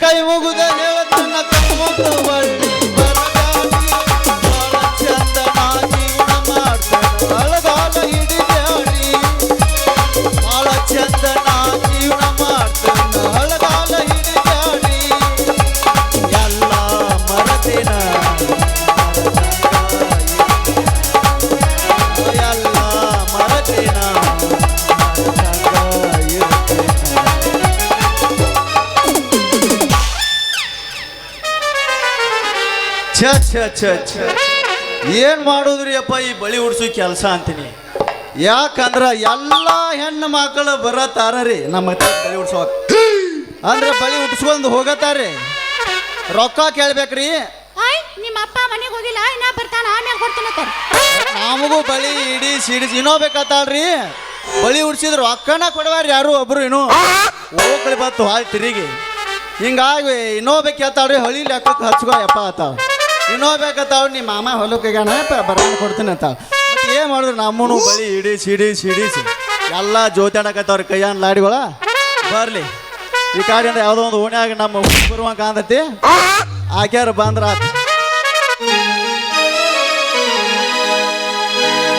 ಕೈ ಮುಗುದ ಹೇಳತನ ಕಮ್ಮೊಂದು ಬಳ್ಳಿ ಬರಗಾಲಿ ಬಾಳ ಚಂದನ ಜೀವನ ಮಾಡ್ತಾನ ಅಳಗಾಲ ಹಿಡಿದಾಡಿ ಬಾಳ ಚಂದನ ಜೀವನ ಮಾಡ್ತಾನ ಅಳಗಾಲ ಹಿಡಿದಾಡಿ ಎಲ್ಲ ಮರತಿನ ಎಲ್ಲ ಮರತಿನ ಛ ಛ ಛ ಛ ಏನು ಮಾಡೋದ್ರಿ ಅಪ್ಪ ಈ ಬಳಿ ಉಡ್ಸೋ ಕೆಲಸ ಅಂತೀನಿ. ಯಾಕಂದ್ರೆ ಎಲ್ಲ ಹೆಣ್ಣು ಮಕ್ಕಳು ಬರತಾರ್ರಿ ನಮ್ಮ ಬಳಿ ಉಡ್ಸೋಕೆ. ಅಂದ್ರೆ ಬಳಿ ಉಡ್ಸ್ಕೊಂಡು ಹೋಗತಾರೆ, ರೊಕ್ಕ ಕೇಳ್ಬೇಕ್ರಿ. ನಿಮ್ಮ ಅಪ್ಪ ಮನೆಗೆ ಹೋಗಿಲ್ಲ, ಇನ್ನ ಬರ್ತಾನ, ಆಮೇಲೆ ಕೊಡ್ತೀನಿ. ನಮಗೂ ಬಳಿ ಸಿಡಿಸಿ ಇನ್ನೋಬೇಕಾತಾಳ್ರಿ. ಬಳಿ ಉಡ್ಸಿದ್ರು ರೊಕ್ಕನ ಕೊಡವಾರಿ ಯಾರು ಒಬ್ರು ಇನ್ನೂ ಹೋಗ್ಲಿ ಬತ್ತು ಹಾಯ್ ತಿರುಗಿ ಹಿಂಗಾಗಿ ಇನ್ನೋಬೇಕು ಹೇಳ್ತಾಳ್ರಿ. ಹಳಿ ಲೆಕ್ಕಕ್ಕೆ ಹಚ್ಕೋ ಯಪ್ಪ ಆತಾವ. ಇನ್ನೋಬೇಕತ್ತಾವ ನಿಮ್ಮ ಮಾಮ ಹೊಲಕ್ಕೆ ಬರೋಣ ಕೊಡ್ತೀನಿ ಅಂತ. ಮತ್ತೆ ಏನು ಮಾಡಿದ್ರು ನಮ್ಮನು ಬಳಿ ಸಿಡಿಸಿ ಎಲ್ಲ ಜೋತಾಡಕತ್ತವ್ರಿ ಕೈಯನ್ ಲಾಡಿಗಳ. ಬರ್ಲಿ ಈ ಕಾಡಿಂದ ಯಾವುದೋ ಒಂದು ಓಣ್ಯಾಗ ನಮ್ಮ ಬರುವಂಗ ಕಾಂತತಿ ಆಕ್ಯಾರ ಬಂದ್ರ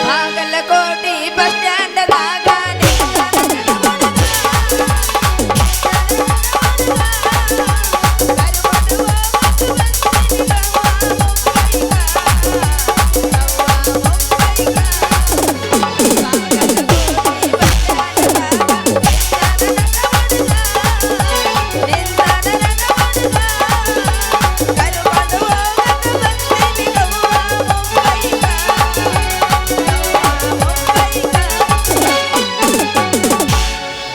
ಬಾಗಲಕೋಟೆ ಬಸ್ ಸ್ಟ್ಯಾಂಡ್ದಾಗ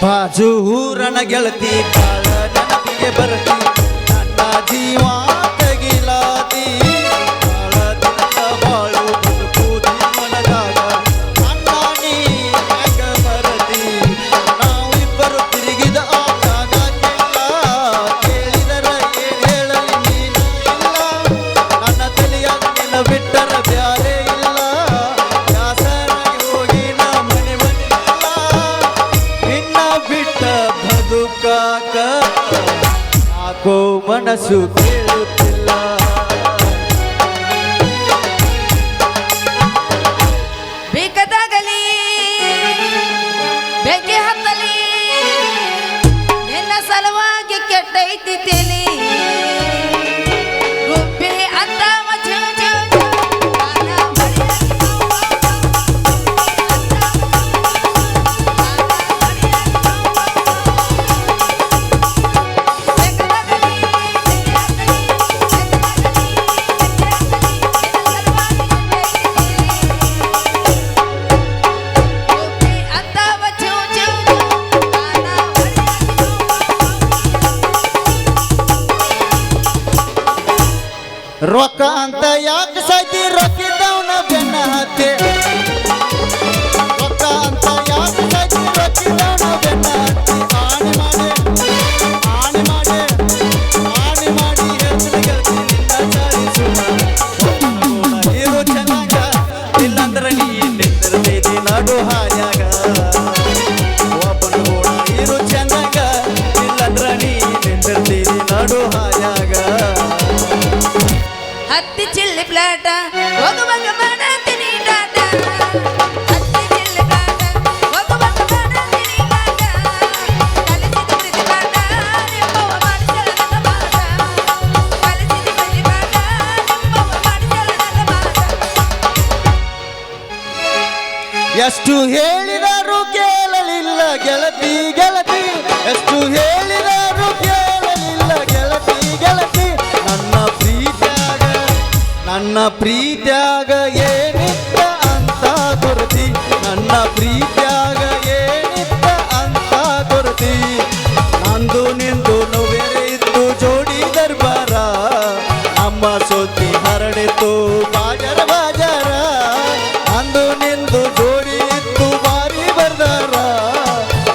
ಬಾಜು ಊರನ ಗೆಳತಿ ಬಾಳ ನೆನಪಿಗೆ ಬರ್ತಿ ನನ್ನ ಜೀವ ತೆಗಿಲಾತಿ ಬಾಳ ದಿನದ ಬಾಳು ಬದುಕು ಜೀವನದಾಗ ಅಣ್ಣ ನೀ ಯಾಕ ಬರತಿ ನಾವಿಬ್ಬರು ತಿರುಗಿದ ಆದಾಗ ಕೇಳಿದರ ಏನ್ ಹೇಳಲಿ ನೀನ ಇಲ್ಲ ನನ್ನ ತಲೆಯಾಗ ನಿನ್ನ ಬಿಟ್ಟರ ಬ್ಯಾರೆ ಇಲ್ಲ ಯಾಸರಾಗಿ ಹೋಗಿ ನಾ ಮನೆ ಬಂದಿಲ್ಲ ನಿನ್ನ ಬಿಟ್ಟ ಬದುಕಾಕ ಯಾಕೋ ಮನಸ್ಸು ಕೇಳುತ್ತಿಲ್ಲ. ಬೇಕಾದಾಗಲಿ ಬೆಂಕಿ ಹತ್ತಲಿ ನಿನ್ನ ಸಲುವಾಗಿ ಕೆಟ್ಟೈತಿ ತಲಿ ಗುಬ್ಬಿ ಅಂತ ರೊಕ್ಕ ಅಂತ ಯಾಕೆ ಸಾಯ್ತಿ ರೊಕ್ಕಿದ್ದವನ ಬೆನ್ನ ಹತ್ತಿ ರೊಕ್ಕ ಅಂತ ಯಾಕೆ ಸಾಯ್ತಿ ರೊಕ್ಕಿದ್ದವನ ಬೆನ್ನ ಹತ್ತಿ ಆಣಿ ಮಾಡಿ ಹೇಳ್ತೀನಿ ಗೆಳತಿ ನಿನ್ನ ಚಾರಿಸುವ ಹೀರೋ ಚೆನ್ನಾಗ ಇಲ್ಲಂದ್ರೆ ನೀ ನಿಂತಿರ್ತೈತಿ ನಡು ಹಾರ್ಯಾಗ ಒಬ್ಬನ ಕೂಡ ಹೀರೋ ಚೆನ್ನಾಗ ಇಲ್ಲಂದ್ರೆ ನೀ ನಿಂತಿರ್ತೀರಿ ನಡು ಹಾರ್ಯಾಗ ಹತ್ತಿ ಚಿಲ್ಲಿ ಪ್ಲಾಟ ಹೋಗುವಾಗ ಮಾಡತೀನಿ ಟಾಟ ಹತ್ತಿ ಚಿಲ್ಲಿ ಪ್ಲಾಟ ಹೋಗುವಾಗ ಮಾಡತೀನಿ ಟಾಟ ಕಲಿಸಿದ ಪ್ರೀತಿ ಪಾಠ ನಿಮ್ಮವ್ವ ಮಾಡಿಸಲ ನನ್ನ ಮಾಟ ಕಲಿಸಿದ ಪ್ರೀತಿ ಪಾಠ ನಿಮ್ಮವ್ವ ಮಾಡಿಸಲ ನನ್ನ ಮಾಟ ಎಷ್ಟು ಹೇಳಿದರೂ ಕೇಳಲಿಲ್ಲ ಗೆಳತಿ ಗೆಳತಿ ಎಷ್ಟು ಹೇಳಿದರೂ ಕೇಳಲಿಲ್ಲ ಗೆಳತಿ ಗೆಳತಿ ನನ್ನ ಪ್ರೀತ್ಯಾಗ ಏನಿತ್ತ ಅಂತ ಕೊರತಿ ನನ್ನ ಪ್ರೀತ್ಯಾಗ ಏನಿತ್ತ ಅಂತ ಕೊರತಿ ನಂದು ನಿಂದು ಬೇರೆ ಇತ್ತು ಜೋಡಿ ದರ್ಬಾರ ನಮ್ಮ ಸೋತಿ ಹರಡಿತು ಬಾಜರ ಬಾಜಾರ ಅಂದು ನಿಂದು ಜೋಡಿ ಇತ್ತು ಬಾರಿ ಬರ್ದಾರ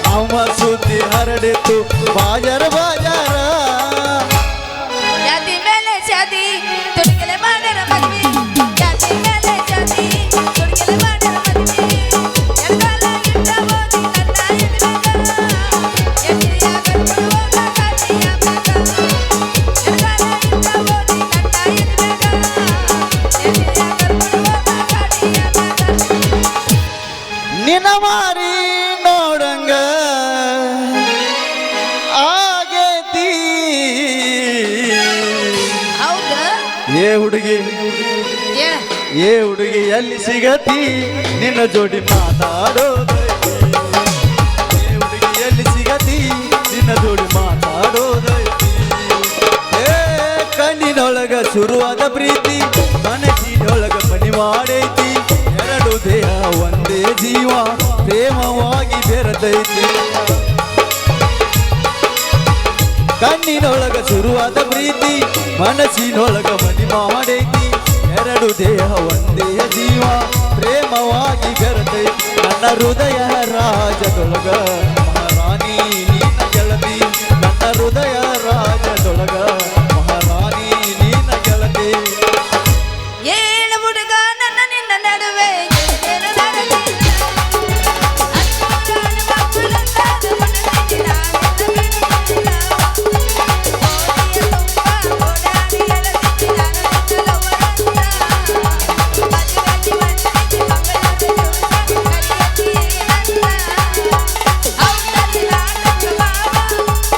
ನಮ್ಮ ಸೋತಿ ಹರಡಿತು ಬಾಜರ ಬಾಜಾರ ಜಾತಿ ಮೇಲೆ ಜಾತಿ ತುಡಿಗೆಲೆ ಮಾಡರ ಮದ್ವಿ ಜಾತಿ ಮೇಲೆ ಜಾತಿ ತುಡಿಗೆಲೆ ಮಾಡರ ಮದ್ವಿ ಎಲ್ಲಾಲ ಇಟ್ಟ ಓದಿ ನನ್ನ ಎದುರಾಗ ಎತ್ತಿಯ ಕಟ್ಕೊಂಡು ಹೋಗ ಕಾಟಿಯ ಮ್ಯಾಗ ಏ ಹುಡುಗಿ ಏನ ಏ ಹುಡುಗಿ ಎಲ್ಲಿ ಸಿಗತಿ ನಿನ್ನ ಜೋಡಿ ಮಾತಾಡೋದೈತಿ ಏ ಹುಡುಗಿ ಎಲ್ಲಿ ಸಿಗತಿ ನಿನ್ನ ಜೋಡಿ ಮಾತಾಡೋದೈತಿ ಏ ಕಣ್ಣಿನೊಳಗ ಶುರುವಾದ ಪ್ರೀತಿ ಮನಸ್ಸಿನೊಳಗ ಮನಿ ಮಾಡೈತಿ ಎರಡು ದೇಹ ಒಂದೇ ಜೀವ ಪ್ರೇಮವಾಗಿ ಬೆರೆತೈತಿ ಕಣ್ಣಿನೊಳಗ ಶುರುವಾದ ಪ್ರೀತಿ ಮನಸ್ಸಿನೊಳಗ ಮನಿ ಮಾಡೈತಿ ಎರಡು ದೇಹ ಒಂದೇ ಜೀವ ಪ್ರೇಮವಾಗಿ ಬೆರೆತೈತಿ ನನ್ನ ಹೃದಯ ರಾಜದೊಳಗ ಮಹಾರಾಣಿ ನೀನ ಗೆಳತಿ ನನ್ನ ಹೃದಯ ರಾಜದೊಳಗ ಮಹಾರಾಣಿ ನೀನ ಗೆಳತಿ ಏನ ಹುಡುಗ ನನ್ನ ನಿನ್ನ ನಡುವೆ ಏನ ನಡೆದಿಲ್ಲ ಅನುರಾಗ ಮಕ್ಕಳಂತಾದ ಮನಸ್ಸಿಗೆ ನಾನಿನ್ನ ಬಿಡುವುದಿಲ್ಲ ಓದಿಯ ತುಂಬ ಓಡಾಡಿ ಎಳದಿದ್ದೆ ನಾನು ನಿನ್ನ ಲವರಂತ ಮದುವೆಗೆ ಬಂದಿದ್ದೆ ಮಂಗಳದ ಜೋಗ ಕರಿಯತಿ ಏನಂತ ಔತಣಿ ರಾಗಕ್ಕ ಮಾವ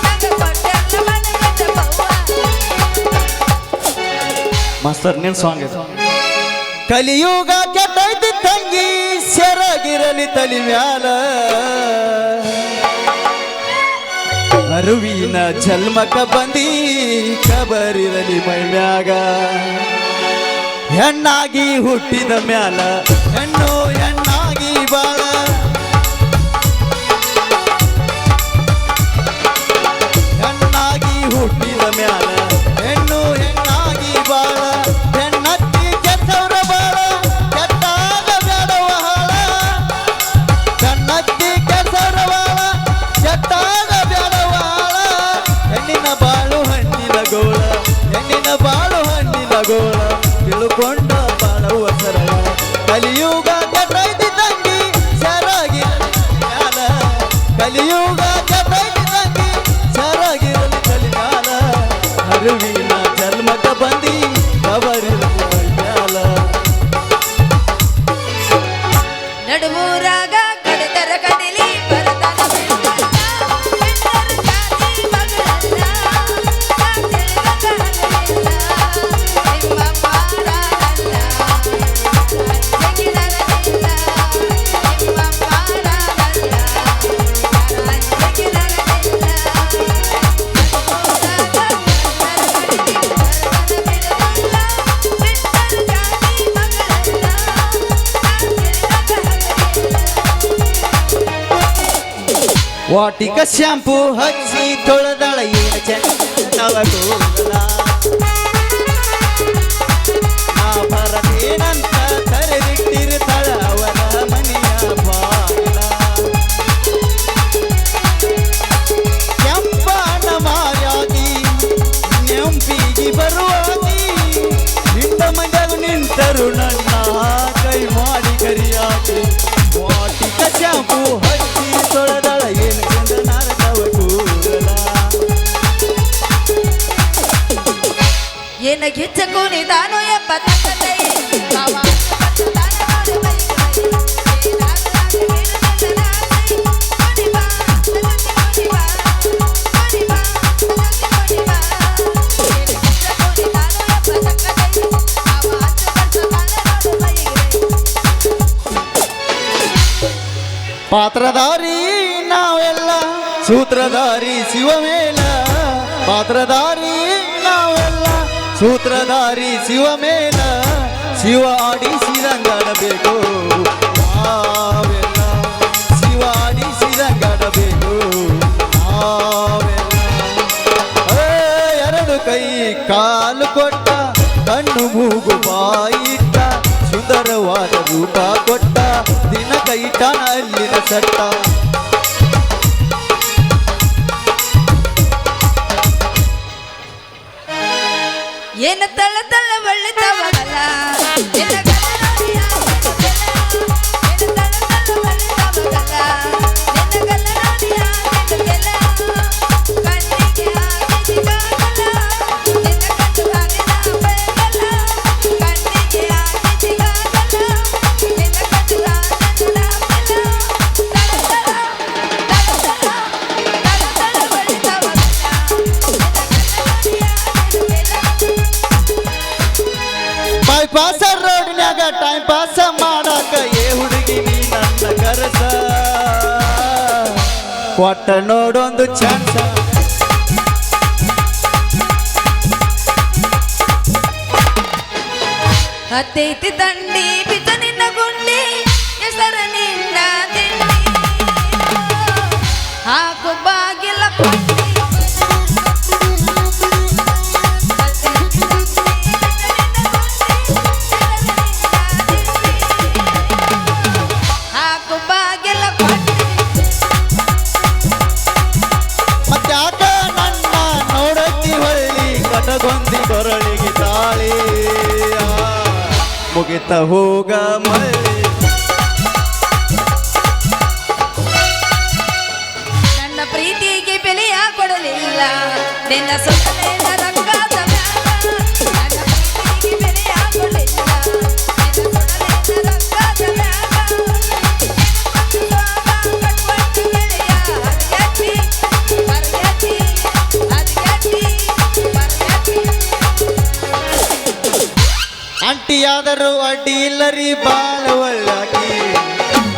ನಂಗ ಕೊಟ್ಟಲ್ಲ ಮನಗಂಡ ಬವ್ವ ಮಾಸ್ತರ್ ನಿನ್ ಸಾಂಗ್ ಕಲಿಯುಗ ಕೆಟ್ಟೈತಿ ತಂಗಿ ಸೆರಗಿರಲಿ ತಲಿ ಮ್ಯಾಲ ಅರುವಿನ ಜನ್ಮಕ ಬಂದಿ ಕಬರಿರಲಿ ಮೈ ಮ್ಯಾಗ ಹೆಣ್ಣಾಗಿ ಹುಟ್ಟಿದ ಮ್ಯಾಲ ಹೆಣ್ಣು ಹೆಣ್ಣಾಗಿ ಬಾಳ ಹೆಣ್ಣಾಗಿ ಹುಟ್ಟಿದ ಮ್ಯಾಲ ಹೆಣ್ಣು ಹೆಣ್ಣಾಗಿ ಬಾಳ ಹೆಣ್ಣತ್ತಿ ಕೆಟ್ಟವ್ರ ಬಾಳ ಕೆಟ್ಟಾಗ ಬೇಡವ ಹಾಳ ಹೆಣ್ಣತ್ತಿ ಕೆಟ್ಟವ್ರ ಬಾಳ ಕೆಟ್ಟಾಗ ಬೇಡವ ಹಾಳ ಹೆಣ್ಣಿನ ಬಾಳು ಹಣ್ಣಿನ ಗೋಳ ಹೆಣ್ಣಿನ ಬಾಳು ಹಣ್ಣಿನ ಗೋಳ ತಿಳ್ಕೊಂಡ ಬಾಳುವ ಸರಳ ಕಲಿಯುಗ ಕೆಟ್ಟೈತಿ ತಂಗಿ ಸರಾಗಿರಲಿ ಮ್ಯಾಲ ಕಲಿಯುಗ ಕೆಟ್ಟೈತಿ ತಂಗಿ ಸರಾಗಿರಲಿ ತಲಿ ಮ್ಯಾಲ ಅರುವಿನ ಜನ್ಮಕ ಬಂದಿ ಕಬರಿರಲಿ ಮೈ ಮ್ಯಾಲ ನಡುವೂರಾಗ ಕಡಿತರ ಕಡಿಲಿ ಬರತನ ಬಿಟ್ಟಲ್ಲ ಬಿಟ್ಟರ ಜಾತಿ ಮಗಳಲ್ಲ ನಾ ತಿಳಿದ ಕಾಲವಿಲ್ಲ ನಿಮ್ಮ ಪಾರಾರಲ್ಲ ಅಂಜಗಿರಲಿಲ್ಲ ನಿಮ್ಮ ಪಾರಾರಲ್ಲ ಅಂಜಗಿರಲಿಲ್ಲ ನಡುವೂರಾಗ ಕಡಿತರ ಕಡಿಲಿ ಬರತನ ಬಿಡಲ್ಲ ಬಿಟ್ಟರ ಜಾತಿ ಮಗಳಲ್ಲ ನಾ ವಾಟಿಕ ಶಾಂಪು ಹಚ್ಚಿ ತೊಳೆದಳ ಏನ ಚೆನ್ನವ ಕೂದಲ ನಾ ಬರದೇನಂತ ಕರೆದಿಟ್ಟಿರ್ತಾಳ ಅವನ ಮನೆಯ ಬಾಗಿಲ ಕೆಂಪನ ಮಾರ್ಯಾಗಿ ನೆಂಪಿಗೆ ಬರುವಾಗಿ ನಿಂತ ಮಂಜಲು ನಿಂತರು ನನ್ನ ಕೈ ಮಾಡಿ ಕರಿಯಾಗಿ ವಾಟಿಕ ಶಾಂಪು ಹಚ್ಚಿ ತೊಳೆದಳ ಏನು ಚಂದ ನಾರಕವ ಕೂದಲ ಏನ ಗಿಚ್ಚ ಕುಣಿದಾನು ಎಂಬ ತಕ್ಕತೈ ಬಾವ ತಾನ ಮಾಡು ಬೈ ಬೈ ಏನಾಗ ಹಿಡಿದ ನಾಸೈ ಕುಣಿ ಬಾ ಕುಣಿ ಬಾ ಕುಣಿ ಬಾ ಕುಣಿ ಬಾ ಏನ ಗಿಚ್ಚ ಕುಣಿದಾನು ಎಂಬ ತಕ್ಕತೈ ಬಾವ ತಾನ ಮಾಡು ಬೈ ಪಾತ್ರಧಾರಿ ನಾವೆಲ್ಲ ಸೂತ್ರಧಾರಿ ಶಿವಮೇಲ ಪಾತ್ರಧಾರಿ ನಾವೆಲ್ಲ ಸೂತ್ರಧಾರಿ ಶಿವಮೇಲ ಶಿವ ಆಡಿಸಿದಂಗಾಡಬೇಕು ನಾವೆಲ್ಲ ಶಿವ ಆಡಿಸಿದಂಗಾಡಬೇಕು ನಾವೆಲ್ಲ ಎರಡು ಕೈ ಕಾಲು ಕೊಟ್ಟ ಕಣ್ಣು ಮೂಗು ಬಾಯಿಟ್ಟ ಸುಂದರವಾದ ರೂಪ ಕೊಟ್ಟ ದಿನ ಕೈಟಾನ ಅಲ್ಲಿನ ಸಟ್ಟ ಏನ ತಳ್ಳ ತಳ್ಳ ಬಳ್ಳಿ ತವಗಲ್ಲ ಏನ ಗಲ್ಲ ನೋಡಿ ಆಗೆಲ್ಲ ಏನ ತಳ್ಳ ತಳ್ಳ ಬಳ್ಳಿ ತವಗಲ್ಲ ಏನ ಗಲ್ಲ ನೋಡಿ ಆಗೆಲ್ಲ ಕಣ್ಣಿಗೆ ಆಗಿಸಿಗಾಗಲ್ಲ ನಿನ್ನ ಕಣ್ಣು ಆಗಿನ ಬೆಳಗಲ್ಲ ಕಣ್ಣಿಗೆ ಆಗಿಸಿಗಾಗಲ್ಲ ನಿನ್ನ ಕಣ್ಣು ಆಗಿನ ಬೆಳಗಲ್ಲ ತಳ ತಳ ತಳ ತಳ ತಳ ಬಳ್ಳಿ ತವಗಲ್ಲ ಏನ ಗಲ್ಲ ನೋಡಿ ಆಗೆಲ್ಲ ಬೈಪಾಸ ರೋಡ್ನ್ಯಾಗ ಟೈಮ್ ಪಾಸ ಮಾಡಾಕ ಏ ಹುಡುಗಿ ನೀ ನನ್ನ ಕರಸ ಕೊಟ್ಟ ನೋಡೊಂದು ಚಾನ್ಸ ಹತ್ತೈತಿ ದಂಡಿ ಬಿದ್ದ ನಿನ್ನ ಗುಂಡಿ ಹೆಸರ ನಿನ್ನ ತಿಂಡಿ ಹಾಕು ಬಾಗಿಲ ಕೊಂಡಿ ಹಾಕು ಬಾಗಿಲ ಕೊಂಡಿ ಮತ್ತ್ಯಾಕ ನನ್ನ ನೋಡತಿ ಹೊಳ್ಳಿ ಕಟಗೊಂದಿ ಕೊರಳಿಗೆ ತಾಳಿ ಮುಗಿತ ಹೋಗ ಮಳ್ಳಿ ನನ್ನ ಪ್ರೀತಿಗೆ ಬೆಲೆಯ ಕೊಡಲಿಲ್ಲ ನಿನ್ನ ಸೊಸೆನ ರಂಗಾದ ಮ್ಯಾಗ ನನ್ನ ಪ್ರೀತಿಗೆ ಬೆಲೆಯ ಕೊಡಲಿಲ್ಲ ನಿನ್ನ ಸೊಸೆನ ರಂಗಾದ ಮ್ಯಾಗ ಕಟ್ವಟ್ಟಿ ಗೆಳೆಯ ಅರ್ಗಟ್ಟಿ ಅರ್ಗಟ್ಟಿ ಅರ್ಗಟ್ಟಿ ಅರ್ಗಟ್ಟಿ ಅಂಟಿಯಾದರೂ ಅಡ್ಡಿ ಇಲ್ಲರಿ ಬಾಳ ಒಳ್ಳಾಗಿ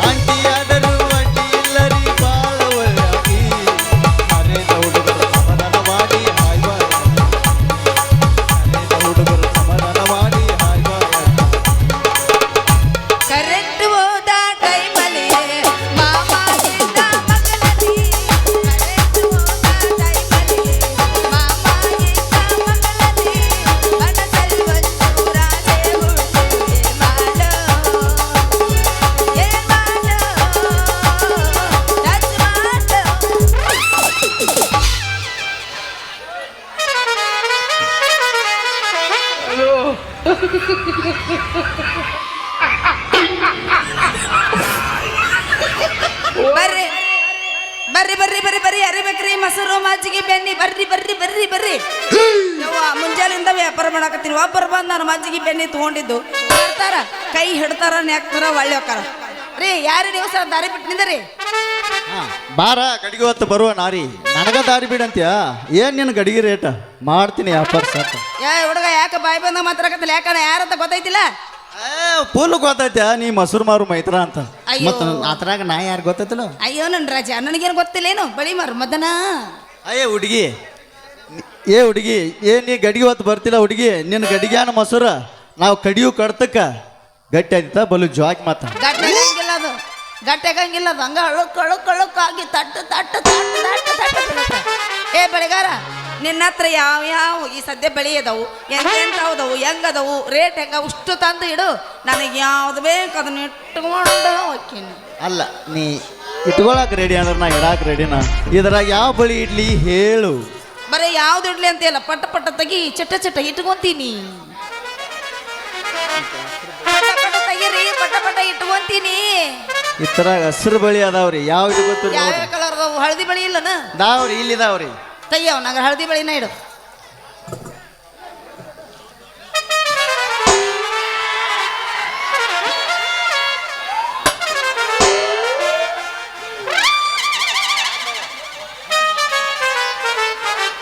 ಅಂಟಿಯಾದರೂ ಅಡ್ಡಿ ಇಲ್ಲರಿ ಬಾಳ ಒಳ್ಳಾಗಿ ಹರೇದ ಹುಡುಗರು ಸಮಾಧಾನ ಮಾಡಿ ಹಾಯ್ಬಾರ ಹರೇದ ಹುಡುಗರು ಸಮಾಧಾನ ಮಾಡಿ ಹಾಯ್ಬಾರ ಕರೆಂಟ್ ಹೋದ ಟೈಮಲ್ಲಿ ಮಾಮ ಇದ್ದ ಮಗಲಲ್ಲಿ ಕರೆಂಟ್ ಹೋದ ಟೈಮಲ್ಲಿ ಮಾಮ ಇದ್ದ ಮಗಲಲ್ಲಿ ಮನಸ್ಸಲ್ಲಿ ಒಂಚೂರ ದೇವರು ಏನ್ ಮಾಡೋ ಟಚ್ ಮಾಡೋ ಬರ್ರಿ ಬರ್ರಿ ಬರ್ರಿ ಬರ್ರಿ ಬರ್ರಿ ಅರಿಬೇಕ್ರಿ ಮೊಸರು ಮಜ್ಜಿಗೆ ಬೆಣ್ಣಿ ಬರ್ರಿ ಬರ್ರಿ ಬರ್ರಿ ಬರ್ರಿ ಯವ್ವ ಮುಂಜಾನಿಂದ ವ್ಯಾಪಾರ ಮಾಡಕತ್ತೀನಿ ಒಬ್ಬರು ಬಂದು ನಾನು ಮಜ್ಜಿಗೆ ಬೆಣ್ಣಿ ತಗೊಂಡಿದ್ದು ಬರ್ತಾರ ಕೈ ಹಿಡ್ತಾರ ನೆಕ್ತಾರ ಒಳ್ಳೆ ಹೋಕಾರ ರೀ ಯಾರು ನೀವು ಸರ್ ದಾರಿ ಬಿಟ್ಟು ನಿಂದ್ರಿ ಬಾರ ಗಡಿಗೆ ಹೊತ್ತು ಬರುವ ನಾರಿ ನನಗ ದಾರಿ ಬಿಡಂತ್ಯಾ ಏನ್ ನಿನ್ನ ಗಡಿಗೆ ರೇಟ ಮಾಡ್ತೀನಿ ವ್ಯಾಪಾರ ಸಾಕ ಹುಡುಗ ಯಾಕೆ ಬಾಯಿ ಬಂದ ಮಾತಾಡಕತ್ತಿಲ್ಲ ಯಾಕಂದ್ರೆ ಯಾರಂತ ಗೊತ್ತೈತಿಲ್ಲ ಫುಲ್ ಗೊತ್ತೈತ್ಯಾ ನೀ ಮೊಸರು ಮಾರು ಮೈತ್ರ ಅಂತ ಅಯ್ಯೋ. ಮತ್ತ ಆತರಾಗ ನಾ ಯಾರು ಗೊತ್ತೈತಿಲ್ಲ ಅಯ್ಯೋ ನನ್ನ ರಾಜ ನನಗೇನು ಗೊತ್ತಿಲ್ಲೇನು ಬಳಿ ಮಾರು ಮದನ ಅಯ್ಯೇ ಹುಡುಗಿ ಏ ಹುಡುಗಿ ಏ ನೀ ಗಡಿಗೆ ಹೊತ್ತು ಬರ್ತಿಲ್ಲ ಹುಡುಗಿ ನಿನ್ನ ಗಡಿಗ್ಯಾನ ಮೊಸರು ನಾವು ಕಡಿಯು ಕಡ್ತಕ್ಕ ಗಟ್ಟಿ ಆಯ್ತಾ ಬಲು ಜ್ವಾಕ್ ಮಾತ ಗಟ್ಟೆಗಂಗಿಲ್ಲ ಅದು ಗಟ್ಟೆಗಂಗಿಲ್ಲ ಅದು ಹಂಗ ಅಳುಕ್ ಅಳುಕ್ ಅಳುಕಾಗಿ ತಟ್ಟು ತಟ್ಟು ತಟ್ಟು ತಟ್ಟು ತಟ್ಟು ಬೀಳುತ್ತೆ. ಏ ಬೆಳೆಗಾರ ನಿನ್ನ ಹತ್ರ ಯಾವ ಈ ಸದ್ಯ ಬೆಳೆ ಅದಾವು ಎಂತೆಂಥವು ಹೆಂಗದವು ರೇಟ್ ಹೆಂಗ ಉಷ್ಟು ತಂದು ಇಡು ನನಗೆ ಯಾವ್ದು ಬೇಕು ಅದನ್ನ ಇಟ್ಕೊಂಡು ಹೋಗ್ತೀನಿ. ಅಲ್ಲ ನೀ ಇಟ್ಕೊಳಕ್ ರೆಡಿ ಅಂದ್ರೆ ನಾ ಇಡಾಕ್ ರೆಡಿನಾ ಇದ್ರಾಗ ಯಾವ ಬಳಿ ಇಡ್ಲಿ ಹೇಳು ಬರೀ ಯಾವ್ದು ಇಡ್ಲಿ ಅಂತೆಲ್ಲ ಪಟ್ಟ ಪಟ್ಟ ತೆಗಿ ಚಟ ಚಟ ಇಟ್ಕೊಂತೀನಿ ಪಟ ಪಟ ತೆಗೀರಿ ಪಟ ಪಟ ಇಟ್ಕೊಂತೀನಿ. ಇದ್ರಾಗ ಹಸಿರು ಬಳಿ ಅದಾವ್ರಿ ಯಾವ ಇಟ್ಕೊತೀರಿ ಯಾವ ನೋಡ್ರಿ ಕಲರ್ ಅದಾವು ಹಳದಿ ಬಳಿ ಇಲ್ಲನ ದಾವ್ರಿ ಇಲ್ಲಿದಾವ್ರಿ ತೆಗಿಯವ್ ನಂಗೆ ಹಳದಿ ಬಳಿನ ಇಡು.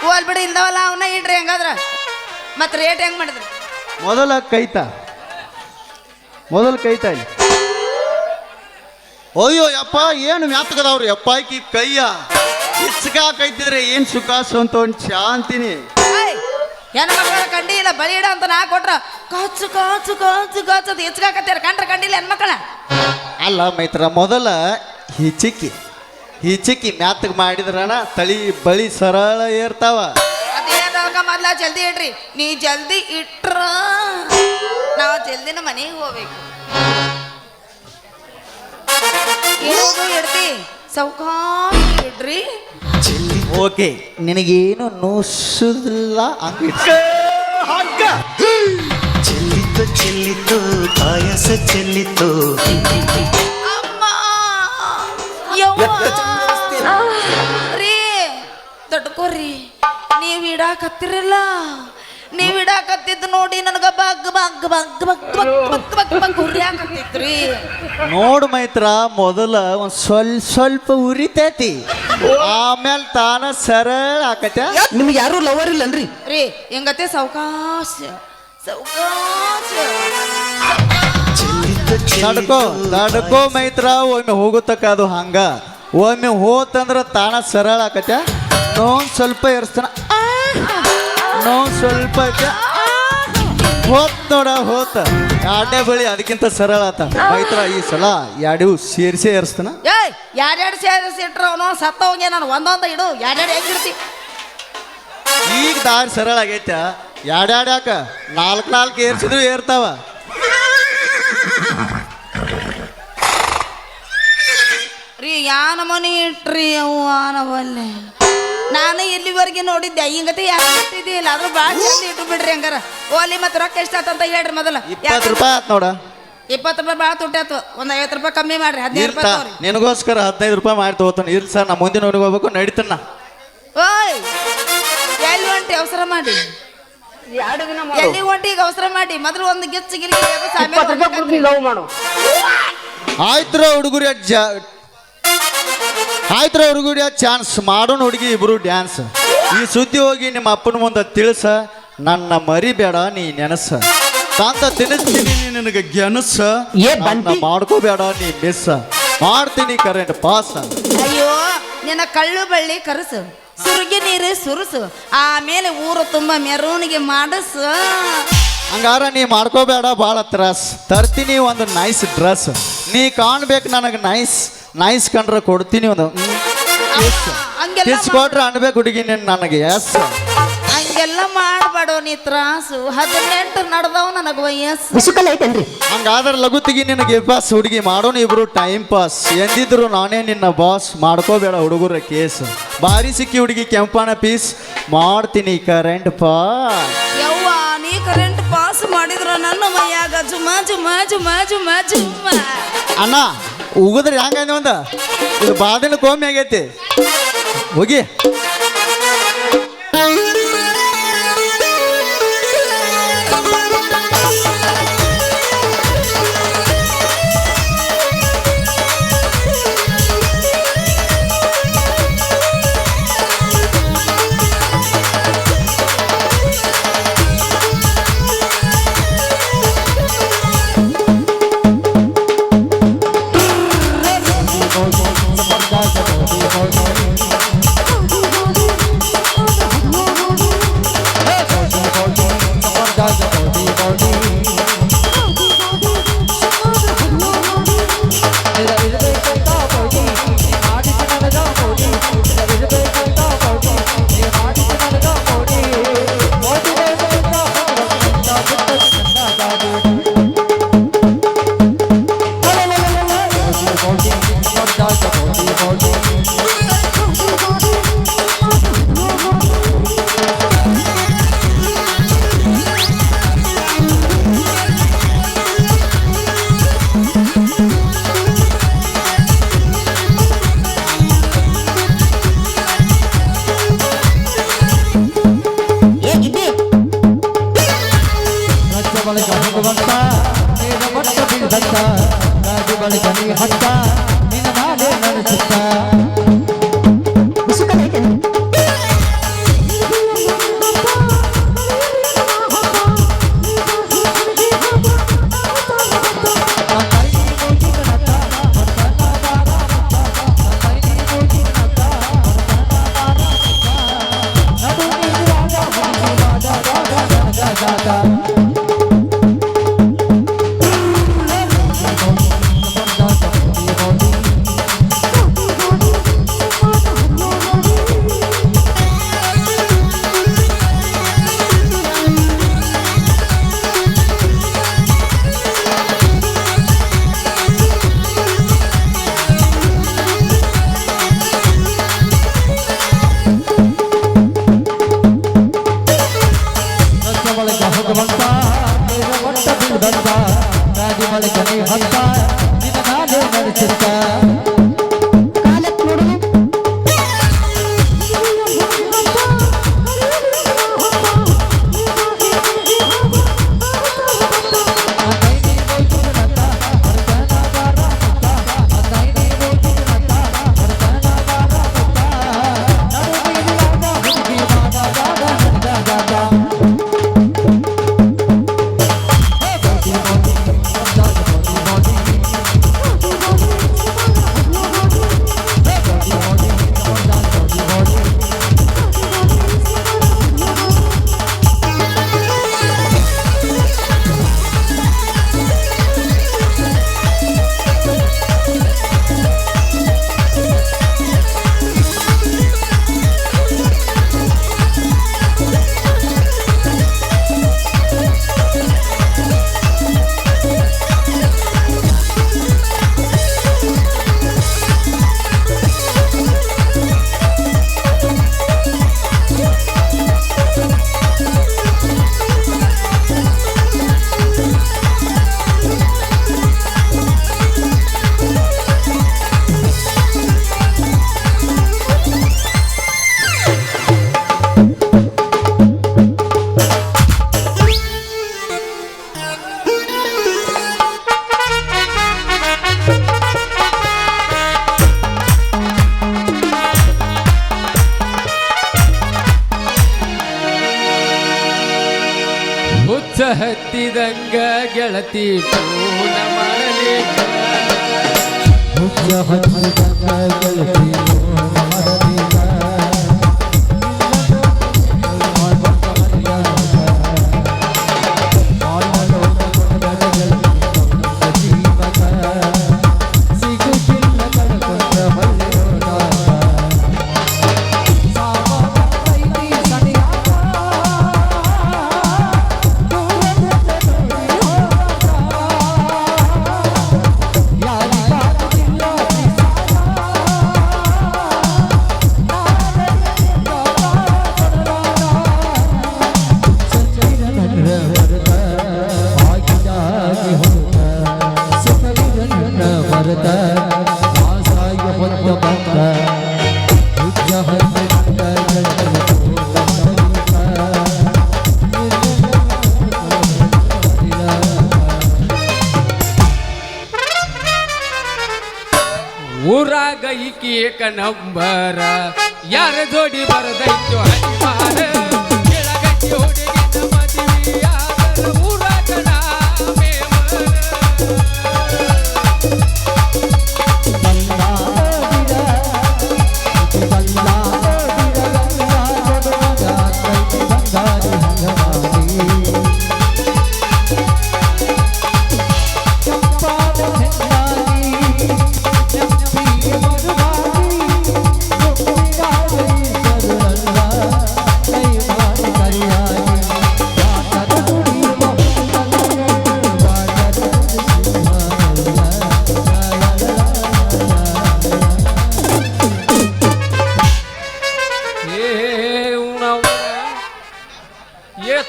ಹೋಲ್ ಬಿಡಿ ಇಲ್ದವಲ್ಲ ಅವನ್ನ ಇಡ್ರಿ ಹೆಂಗಾದ್ರ ಮತ್ತೆ ರೇಟ್ ಹೆಂಗ್ ಮಾಡಿದ್ರಿ ಮೊದಲ ಕೈತಾ ಇಲ್ಲಿ ಅಯ್ಯೋ ಯಪ್ಪ ಏನು ಮ್ಯಾತ್ಕದವ್ರಿ ಯಪ್ಪ ಆಕಿ ಕೈಯ ಇಚ್ಕಾಕೈತಿದ್ರೆ ಏನ್ ಸುಖ ಅಂತ ಒಂದು ಶಾಂತಿನಿ ಹೆಣ್ಮಕ್ಳ ಕಂಡಿ ಇಲ್ಲ ಬಳಿ ಇಡ ಅಂತ ನಾ ಕೊಟ್ರ ಕಾಚು ಕಾಚು ಕಾಚು ಕಾಚು ಅಂತ ಹೆಚ್ಚಾಕತ್ತೀರ ಕಂಡ್ರ ಕಂಡಿಲ್ಲ ಹೆಣ್ಮಕ್ಳ ಅಲ್ಲ ಮೈತ್ರ ಮೊದಲ ಹಿಚಿಕ್ಕಿ ಮ್ಯಾತ್ಗೆ ಮಾಡಿದ್ರಣ ತಳಿ ಬಳಿ ಸರಳ ಏರ್ತಾವ ಅದೇನಕ ಮೊದ್ಲ ಜಲ್ದಿ ಇಡ್ರಿ ನೀ ಜಲ್ದಿ ಇಟ್ರ ನಾವು ಜಲ್ದಿನ ಮನೆಗೆ ಹೋಗ್ಬೇಕು. ಇಡೋದು ಇಡ್ತಿ ಸೌಕಾಶ ಇಡ್ರಿ. ಓಕೆ ನಿನಗೇನು ನೋಸುದಿಲ್ಲ ಹಂಗ ಚೆಲ್ಲಿತು ಚೆಲ್ಲಿತು ಪಾಯಸ ಚೆಲ್ಲಿತು ಅಮ್ಮ ಯವ್ವ ರೀ ತಡ್ಕೋರಿ ನೀವು ಇಡಾಕತ್ತಿರಲ್ಲ ನೀವು ಇಡಾಕತ್ತಿದ್ದು ನೋಡಿ ನನಗ ಬಗ್ ಬಗ್ ಬಗ್ ಬಗ್ ಬಗ್ ಬಗ್ ಬಗ್ ಬಗ್ ಉರಿಯಾಕತ್ತಿತ್ರಿ. ನೋಡು ಮೈತ್ರ ಮೊದಲ ಒಂದ್ ಸ್ವಲ್ಪ ಉರಿತೈತಿ ಆಮೇಲೆ ತಾನ ಸರಳ ಆಕತ್ಯ ನಿಮ್ಗೆ ಯಾರು ಲವರ್ ಇಲ್ಲನ್ರಿ ರೀ ಹೆಂಗತ್ತೆ ಸಾವಕಾಶ ಸೌಕಾಶ ಚೆಲ್ಲಿತು ತಡ್ಕೋ ತಡ್ಕೋ ಮೈತ್ರ ಒಮ್ಮೆ ಹೋಗುತ್ತಕ್ಕ ಅದು ಹಂಗ ಒಮ್ಮೆ ಹೋತಂದ್ರ ತಾನ ಸರಳ ಆಕತ್ಯ ನೋನ್ ಸ್ವಲ್ಪ ಏರ್ಸ್ತಾನ ನೋನ್ ಸ್ವಲ್ಪ ಐತೆ ಹೋತ್ ನೋಡ ಹೋತ ಎರಡನೇ ಬಳಿ ಅದಕ್ಕಿಂತ ಸರಳ ಆತ ಮೈತ್ರ ಈ ಸಲ ಎರಡು ಸೇರಿಸೇ ಏರ್ಸ್ತಾನ ಏಯ್ ಎರಡೆರಡು ಸೇರಿಸಿಟ್ರು ಅವನು ಸತ್ತ ಹೋಗಿ ನಾನು ಒಂದೊಂದು ಇಡು ಎರಡೆರಡು ಹೆಂಗ್ ಇಡ್ತಿ ಈಗ ದಾರಿ ಸರಳ ಆಗೈತ ಎರಡ್ಯಾಡ ಯಾಕ ನಾಲ್ಕು ಏರ್ಸಿದ್ರು ಏರ್ತಾವ ರೀ ಯಾನ ಮನಿ ಇಟ್ರಿ ಅವು ಆನವಲ್ಲೆ ನಾನು ಇಲ್ಲಿವರೆಗೆ ನೋಡಿದ್ದೆ ಹಿಂಗತೆ ಯಾಕೆ ಇಟ್ಟಿದ್ದಿಲ್ಲ ಆದ್ರೂ ಭಾಳ ಚಂದ ಇಟ್ಟು ಬಿಡ್ರಿ ಹಂಗಾರ ಓಲಿ ಮತ್ತೆ ರೊಕ್ಕ ಎಷ್ಟಾತಂತ ಹೇಳ್ರಿ ಮೊದಲ 20 ರೂಪಾಯಿ ಆತ್ ನೋಡ 20 ರೂಪಾಯಿ ಭಾಳ ತುಟ್ಟಾತು ಒಂದು 50 ರೂಪಾಯಿ ಕಮ್ಮಿ ಮಾಡ್ರಿ 15 ರೂಪಾಯಿ ತಗೋರಿ ನಿನಗೋಸ್ಕರ 15 ರೂಪಾಯಿ ಮಾಡಿ ತಗೋತಾನೆ ಇರ್ಲಿ ಸರ್ ನಾ ಮುಂದಿನ ಊರಿಗೆ ಹೋಗ್ಬೇಕು ನಡೀತನ ಓಯ್ ಎಲ್ಲಿ ಹೊಂಟಿ ಅವಸರ ಮಾಡಿ ಎಲ್ಲಿ ಹೊಂಟಿ ಈಗ ಅವಸರ ಮಾಡಿ ಮೊದಲು ಒಂದು ಗಿಚ್ಚು ಗಿರಿಗೆ ಆಯ್ತ್ರ ಹುಡುಗರಿ ಆಯ್ತ್ರ ಹುಡುಗರಿ ಚಾನ್ಸ್ ಮಾಡೋಣ ಹುಡುಗಿ ಇಬ್ರು ಡ್ಯಾನ್ಸ್ ಈ ಸುದ್ದಿ ಹೋಗಿ ನಿಮ್ಮ ಅಪ್ಪನ ಮುಂದೆ ತಿಳಿಸ ನನ್ನ ಮರಿಬೇಡ ನೀ ನೆನಸ ತಾಂತ ತಿನ್ನಿಸ್ತೀನಿ ನಿನಗೆ ಗೆನಸ ಮಾಡ್ಕೋಬೇಡ ನೀ ಮಿಸ್ ಮಾಡ್ತೀನಿ ಕರೆಂಟ್ ಪಾಸ್ ಅಯ್ಯೋ ನಿನ್ನ ಕಳ್ಳು ಬಳ್ಳಿ ಕರಸು ಸುರುಗಿ ನೀರು ಸುರುಸು ಆಮೇಲೆ ಊರು ತುಂಬ ಮೆರವಣಿಗೆ ಮಾಡಸು ಹಂಗಾರ ನೀ ಮಾಡ್ಕೋಬೇಡ ಭಾಳ ತ್ರಾಸ್ ತರ್ತೀನಿ ಒಂದು ನೈಸ್ ಡ್ರೆಸ್ ನೀ ಕಾಣ್ಬೇಕು ನನಗೆ ನೈಸ್ ಕಂಡ್ರೆ ಕೊಡ್ತೀನಿ ಒಂದು ಕೊಟ್ರೆ ಅನ್ಬೇಕು ಹುಡುಗಿ ನೀನು ನನಗೆ ಎಸ್ ಹಂಗೆಲ್ಲ ಮಾಡಬೇಡೋ ನೀ ತ್ರಾಸು 18 ನಡೆದವ ನನಗೆ ವಯಸ್ಸು ಹಂಗಾದ್ರೆ ಲಗುತ್ತಿಗೆ ನಿನಗೆ ಪಾಸ್ ಹುಡುಗಿ ಮಾಡೋಣ ಇಬ್ರು ಟೈಮ್ ಪಾಸ್ ಎಂದಿದ್ರು ನಾನೇ ನಿನ್ನ ಬಾಸ್ ಮಾಡ್ಕೋಬೇಡ ಹುಡುಗರ ಕೇಸ್ ಬಾರಿ ಸಿಕ್ಕಿ ಹುಡುಗಿ ಕೆಂಪನ ಪೀಸ್ ಮಾಡ್ತೀನಿ ಕರೆಂಟ್ ಪಾಸ್ ಯವ್ವ ನೀ ಕರೆಂಟ್ ಪಾಸ್ ಮಾಡಿದ್ರ ನನ್ನ ಮೈಯಾಗ ಜುಮ ಜುಮ ಜುಮ ಜುಮ ಜುಮ ಅಣ್ಣ ಉಗಿದ್ರೆ ಹೆಂಗಂದ ಒಂದ ಇದು ಬಾದಿನ ಕೋಮಿ ಆಗೈತಿ ಹೋಗಿ ಹುಚ್ಚ ಹತ್ತಿದಂಗ ಗೆಳತಿ ಪೂರ್ಣ ಮಾಡಲೇಕ ಹುಚ್ಚ ಹತ್ತಿದಂಗ ಗೆಳತಿ ಮಾಡಲೇಕ ಊರಾಗ ಈಕಿ ಏಕ ನಂಬರ ಯಾರ ಜೋಡಿ ಬರದೈತು ಹನಿವಾರ ಕೆಳಗಟ್ಟಿ ಹುಡುಗಿನ ಮದುವೆಯಾದರ ಊರಾಗ ನಾವೇ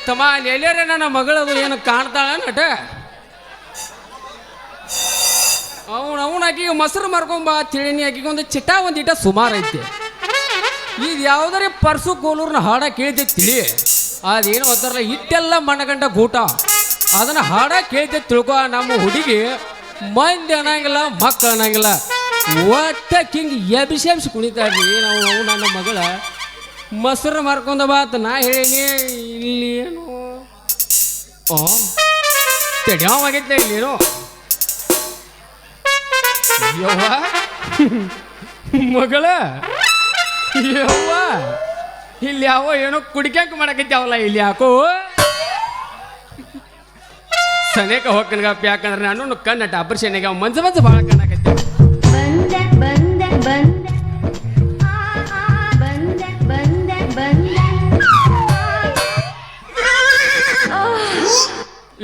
ತಮ್ಮ ಎಲ್ಲೇರೆ ನನ್ನ ಮಗಳದು ಏನು ಕಾಣ್ತಾಳ ನಟ ಆಕಿಗೆ ಮೊಸರು ಮಾರ್ಕೊಂಬ ತಿಳಿನಿ ಆಕಿಗೆ ಒಂದು ಚಿಟ್ಟ ಒಂದಿಟ ಸುಮಾರು ಐತೆ ಇದು ಯಾವುದರೆ ಪರ್ಸು ಕೋಲೂರ್ನ ಹಾಡ ಕೇಳಿದೆ ತಿಳಿ ಅದೇನು ಅಂತಾರಲ್ಲ ಇಟ್ಟೆಲ್ಲ ಮಣ್ಣಗಂಡ ಗೂಟ ಅದನ್ನ ಹಾಡ ಕೇಳಿದೆ ತಿಳ್ಕೊ ನಮ್ಮ ಹುಡುಗಿ ಮಂದಿ ಅನ್ನಂಗಿಲ್ಲ ಮಕ್ಕಳು ಅನ್ನಂಗಿಲ್ಲ ಒಟ್ಟ ಕಿಂಗ್ ಎಬಿಸಿ ಕುಣಿತಾರ್ರಿ ನಾವು ನನ್ನ ಮಗಳ ಮೊಸರು ಮಾರ್ಕೊಂಡ ಬಾತ್ ನಾ ಹೇಳೀನಿ ಇಲ್ಲಿ ಏನು ತಡ್ಯಾವಾಗೈತೆ ಇಲ್ಲೇನು ಯವ್ವ ಮಗಳ ಯವ್ವ ಇಲ್ಲಿ ಯಾವ ಏನೋ ಕುಡಿಕ್ಯಾಂಕ ಮಾಡಕೈತ್ಯಾವಲ್ಲ ಇಲ್ಲಿ ಯಾಕೋ ಸನೇಕ ಹೋಗ್ಕನಗಪ್ಪ ಯಾಕಂದ್ರೆ ನಾನು ಕನ್ನಟ ಆಪರೇಷನ್ಗೆ ಮಂಜ ಭಾಳ ಕಾಣಕೈತೆ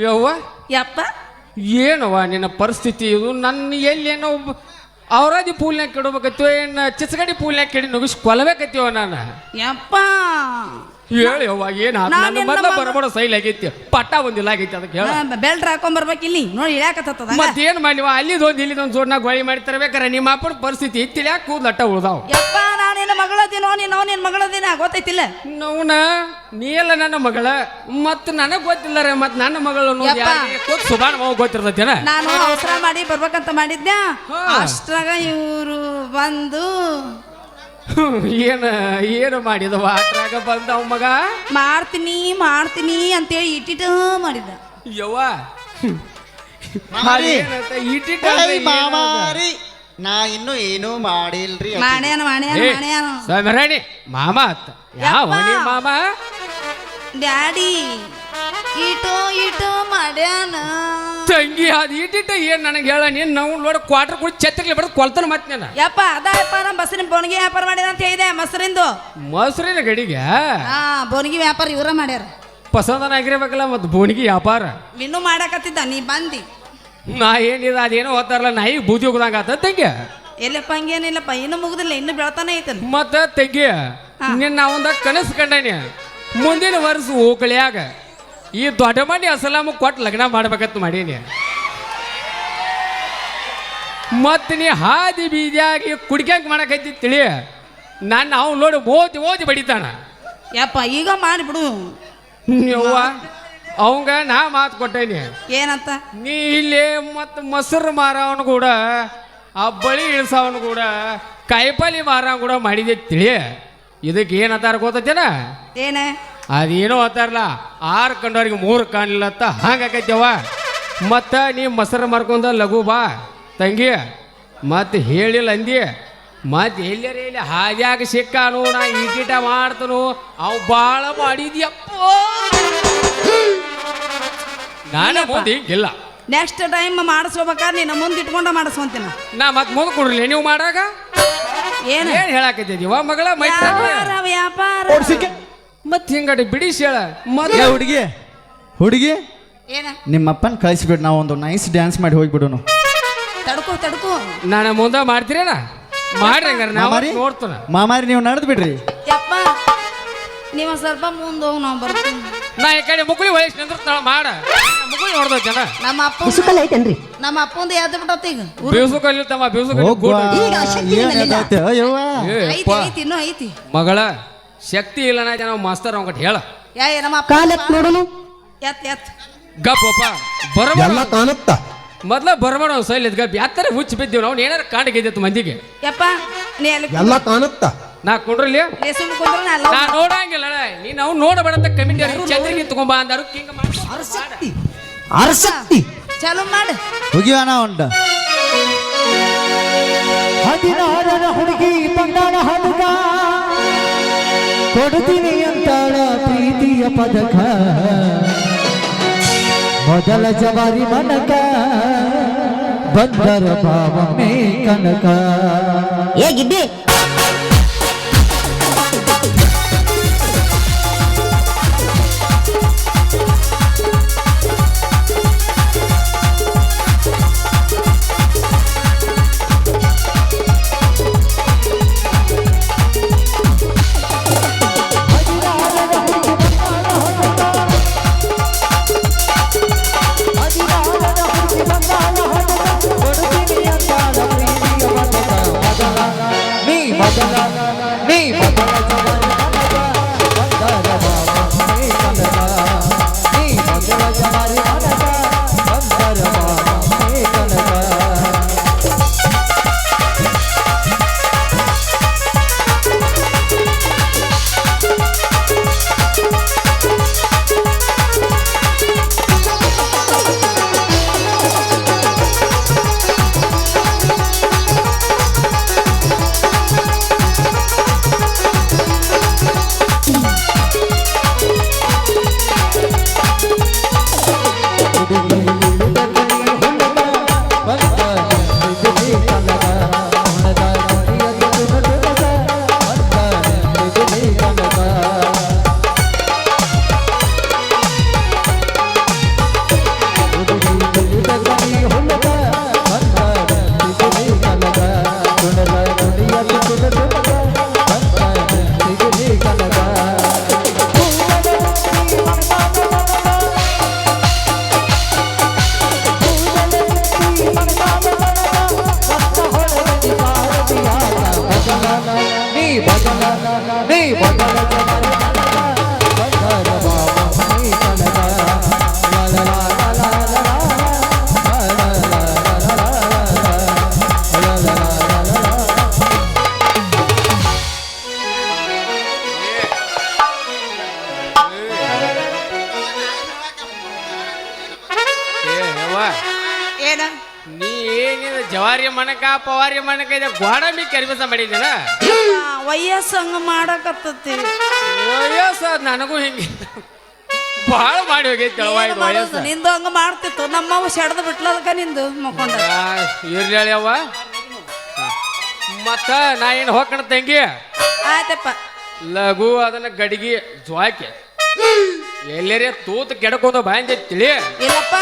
ಯವ್ವ ಯಪ್ಪ ಏನವ್ವ ನಿನ್ನ ಪರಿಸ್ಥಿತಿ ಇದು ನನ್ನ ಎಲ್ಲೇನೋ ಅವರಾದಿ ಪೂಲ್ನಾಗ ಕೆಡಬೇಕತ್ತೀವ ಏನು ಚಿಚ್ಚಗಡಿ ಪೂಲ್ನಾಗ ಕೆಡಿ ನುಗ್ಗಿಸಿ ಕೊಲ್ಲಬೇಕತ್ತೀವ ನಾನು ಯಪ್ಪ ಹೇಳಿ ಅವ್ವ ಏನು ನನ್ನ ಮೊದಲ ಬರಬಡ ಸೈಲ್ ಆಗೈತಿ ಪಟ್ಟ ಒಂದಿಲ್ಲ ಆಗೈತಿ ಅದಕ್ಕೆ ಹೇಳ ಬೆಲ್ಟ್ ಹಾಕೊಂಡ್ ಬರ್ಬೇಕು ಇಲ್ಲಿ ನೋಡಿ ಇಳ್ಯಾಕತ್ತದ ಮತ್ತೇನು ಮಾಡಿವ ಅಲ್ಲಿದೊಂದು ಇಲ್ಲಿದೊಂದು ಜೋಡ್ನಾಗ ಗೋಳಿ ಮಾಡಿ ತರಬೇಕಾರೆ ನಿಮ್ಮ ಅಪ್ಪನ ಪರಿಸ್ಥಿತಿ ತಿಳಿಯಾಕ ಕೂದಲಟ್ಟ ಉಳ್ದಾವ ಯಪ್ಪ ನಾನೇನು ಮಗಳದಿನೋ ನೀನು ನಿನ್ನ ಮಗಳದಿನ ಗೊತ್ತೈತಿಲ್ಲ ನೋನ ನೀ ಎಲ್ಲ ನನ್ನ ಮಗಳ ಮತ್ತು ನನಗೆ ಗೊತ್ತಿಲ್ಲ ರೀ ಮತ್ತು ನನ್ನ ಮಗಳು ಸುಬಾನ್ ಮಾವ ಗೊತ್ತಿರ್ತೈತೇನ ನಾನು ಅವಸರ ಮಾಡಿ ಬರ್ಬೇಕಂತ ಮಾಡಿದ್ದೆ ಅಷ್ಟ್ರಾಗ ಇವರು ಬಂದು ಏನು ಮಾಡಿದವ ಅಟ್ರಾಗ ಬಂದವ ಮಗ ಮಾಡ್ತೀನಿ ಅಂತೇಳಿ ಇಟ್ಟಿಟ ಮಾಡಿದ್ದ ಯವ್ವ ಇಟ್ಟಿಟ್ಟ ಮಾಮಾರಿ ನಾ ಇನ್ನು ಏನೂ ಮಾಡಿಲ್ರಿ ಮಾಡ್ಯಾನ ಮಾಮ ಅತ್ತ ಯಾವ ಮಾಮ ಡ್ಯಾಡಿ ಇಟೋ ಮಾಡ್ಯಾನ ತಂಗಿ ಅದು ಇಟ್ಟಿಟ್ಟ ಏನ್ ನನಗೆ ಹೇಳ ನೀನ್ ನಾವು ನೋಡಿ ಕ್ವಾರ್ಟರ್ ಕೂಡ ಛತ್ರಕ್ಕೆ ಬರೋದು ಕೊಲ್ತಾನ ಮತ್ತೆ ನಾನು ಯಪ್ಪ ಅದಪ್ಪ ನಮ್ಮ ಬಸ್ಸಿನ ಬೋಣಿಗೆ ವ್ಯಾಪಾರ ಮಾಡಿದ ಅಂತ ಹೇಳಿದೆ ಮೊಸರಿನ ಗಡಿಗೆ ಬೋಣಿಗೆ ವ್ಯಾಪಾರ ಇವ್ರ ಮಾಡ್ಯಾರ ಪಸಂದನ ಆಗಿರ್ಬೇಕಲ್ಲ ಮತ್ತು ಬೋಣಿಗೆ ವ್ಯಾಪಾರ ಇನ್ನೂ ಮಾಡಕತ್ತಿದ್ದ ನೀ ಬಂದಿ ನಾ ಏನಿದ ಅದೇನೋ ಓದ್ತಾರಲ್ಲ ನಾಯಿ ಬೂದಿ ಹೋಗದಂಗ ಆತ ತಂಗಿ ಎಲ್ಲಪ್ಪ ಹಂಗೇನಿಲ್ಲಪ್ಪ ಇನ್ನು ಮುಗುದಿಲ್ಲ ಇನ್ನು ಬೆಳತಾನೆ ಐತಲ್ಲ ಮತ್ತ ತಂಗಿ ನಿನ್ನ ನಾವೊಂದ ಕನಸು ಕಂಡಾನೆ ಮುಂದಿನ ವರ್ಷ ಓಕಳಿಯಾಗ ಈ ದೊಡ್ಡ ಮಂದಿ ಅಸಲಾಮ ಕೊಟ್ಟು ಲಗ್ನ ಮಾಡ್ಬೇಕಂತ ಮಾಡೀನಿ ಮತ್ತು ನೀ ಹಾದಿ ಬೀದಿಯಾಗಿ ಕುಡಿಕ್ಯಾಂಕ ಮಾಡಕೈತಿ ತಿಳಿ ನಾನು ಅವ್ನು ನೋಡಿ ಓದಿ ಬಡಿತಾನ ಯಪ್ಪ ಈಗ ಮಾಡಿಬಿಡು ನೀವ್ವ ಅವಂಗ ನಾ ಮಾತು ಕೊಟ್ಟೇನಿ ಏನಂತ ನೀ ಇಲ್ಲಿ ಮತ್ತು ಮೊಸರು ಮಾರವನು ಕೂಡ ಆ ಬಳಿ ಇಳಿಸವನು ಕೂಡ ಕಾಯಿಪಲ್ಲೆ ಮಾರವನು ಕೂಡ ಮಾಡಿದೆ ತಿಳಿ ಇದಕ್ಕೆ ಏನಂತಾರ ಗೊತ್ತೇನ ಏನೇ ಅದೇನೋ ಅಂತಾರಲ್ಲ 6 ಕಂಡವ್ರಿಗೆ 3 ಕಾಣಲಿಲ್ಲ ಅಂತ ಹಂಗಾಕೈತವ. ಮತ್ತು ನೀ ಮೊಸರು ಮಾರ್ಕೊಂಡ ಲಘು ಬಾ ತಂಗಿ ಮತ್ತು ಹೇಳಿಲ್ಲ ಅಂದಿ. ಮತ್ತು ಎಲ್ಲರ ಇಲ್ಲಿ ಹಾದ್ಯಾಗ ಸಿಕ್ಕಾನು ನಾ ಈಟೀಟ ಮಾಡ್ತನು ಅವು ಭಾಳ ಮಾಡಿದ್ಯಪ್ಪ. ನಾನೇ ಮುಂದೆ ಇಲ್ಲ. ನೆಕ್ಸ್ಟ್ ಟೈಮ್ ಮಾಡಿಸ್ಕೋಬೇಕಾದ್ರೆ ನೀನು ಮುಂದೆ ಇಟ್ಕೊಂಡ ಮಾಡಿಸ್ಕೊಂತೀನ. ನಾ ಮತ್ತೆ ಮುಂದೆ ಕೊಡ್ಲಿ ನೀವು ಮಾಡಾಗ ಏನು ಏನು ಹೇಳಾಕತ್ತಿದೀವ ಮಗಳ ಮೈ ವ್ಯಾಪಾರ ಮತ್ತೆ ಹಿಂಗಡಿ ಬಿಡಿಸಿ ಹೇಳ ಏ ಮೊದಲು ಹುಡುಗಿ ಏನ ನಿಮ್ಮಪ್ಪನ ಕಳಿಸ್ಬಿಟ್ಟು ನಾವು ಒಂದು ನೈಸ್ ಡ್ಯಾನ್ಸ್ ಮಾಡಿ ಹೋಗ್ಬಿಡೋನು. ತಡ್ಕೋ ನಾನು ಮುಂದೆ ಮಾಡ್ತೀರೇನ ಮಾಡ್ರಿ ಹಂಗಾರೆ ನಾವು ಮಾಮಾರಿ? ನೋಡ್ತಾನ. ಮಾಮಾರಿ ನೀವು ನಡೆದು ಬಿಡ್ರಿ. ಯಪ್ಪ ನೀವು ಸ್ವಲ್ಪ ಮುಂದೆ ಹೋಗಿ ನಾವು ಬರ್ತೀವಿ. ನಾ ಈ ಕಡೆ ಮುಗುಳಿ ವಯಸ್ಸು ನಿಂದ್ರ ಮಾಡ ಮುಗುಳಿ ಹೊಡೆದ ಜನ ನಮ್ಮ ಅಪ್ಪಂದು ಎದ್ದು ಬಿಟ್ಟತ್ತ ಈಗ ಬೇಸು ಕಲ್ಲಿ ತಮ್ಮ ಬೇಸು ಹೋಗ್ವಾ. ಏನಾಗತ್ತೆ? ಅಯ್ಯವ್ವ. ಐತಿ ಇನ್ನೂ ಐತಿ ಮಗಳ ಶಕ್ತಿ ಇಲ್ಲ ನಾವು ಮಾಸ್ತರ್ ಅವಂಗಟ್ ಹೇಳ ನಮ್ಮ ಅಪ್ಪ ಎತ್ ಗಪ್ಪಪ್ಪ ಬರಬೇಡ ಎಲ್ಲ ಕಾಣುತ್ತ ಮೊದ್ಲ ಬರಬೇಡ ನಾವು ಸೈಲ್ ಗಪ್ ಯಾತ್ರೆ ಹುಚ್ಚಿ ಬಿದ್ದೀವಿ ನಾವು ಏನಾರು ಕಾಣಿಗಿದ್ದಿತ್ತು ಮಂದಿಗೆ. ಯಪ್ಪ ನೀ ಅಲ್ಲಿ ಎಲ್ಲ ಕಾಣುತ್ತ ನಾ ಕುಂಡ್ರಲ್ಲಿ ಸುಮ್ಮನೆ ಕುಂದ್ರೆ ನಾ ನಾ ನೋಡಂಗಿಲ್ಲ ನೀ ನಾವು ನೋಡಬೇಡಂತ ಕಮಿಟಿ ಚಂದ್ರಿಗೆ ತಗೊಂಬ ಅಂದಾರು ಹಿಂಗ ಅರಸಕ್ತಿ ಚಾಲು ಮಾಡು ಹೋಗಿವಾನ ಉಂಟ 16ರ ಹುಡುಗಿ ಬಂದಾಳ ಹಡುಗ ಕೊಡ್ತೀನಿ ಅಂತಾಳ ಪ್ರೀತಿಯ ಪದಕ ಮೊದಲ ಜವಾರಿ ಮನಕ ಬಂದರ ಭಾವಮೇ ಕನಕ ಹೇಗಿದ್ದೆ ಏನ ನೀ ಏನಿದೆ ಜವಾರಿ ಮಣಕ ಪವಾರಿ ಮಣಕ ಇದೆ ಗೋಡಂಬಿ ಕೆರಿಬಸ ಮಾಡಿದ್ದೇನ ವಯಸ್ಸು ಹಂಗ ಮಾಡಕತ್ತತಿ ವಯಸ್ಸು ನನಗೂ ಹಿಂಗೆ ಭಾಳ ಮಾಡಿ ಹೋಗೈತಿ ಏನ್ ಮಾಡೋದು? ನಿಂದು ಹಂಗ ಮಾಡ್ತಿತ್ತು ನಮ್ಮವ್ವ ಸೆಡ್ದು ಬಿಟ್ಲದಕ್ಕ ನಿಂದು ಮಕ್ಕೊಂಡ ಇರ್ಲಿ ಅವ್ವ ಮತ್ತ ನಾ ಏನು ಹೋಗ್ಕಣ ತಂಗಿ ಆಯ್ತಪ್ಪ ಲಘು ಅದನ್ನ ಗಡಿಗೆ ಜ್ವಾಕೆ ಎಲ್ಲರೇ ತೂತ್ ಕೆಡಕೋದ ಬಾಂಜೆ ತಿಳಿ ಇಲ್ಲಪ್ಪ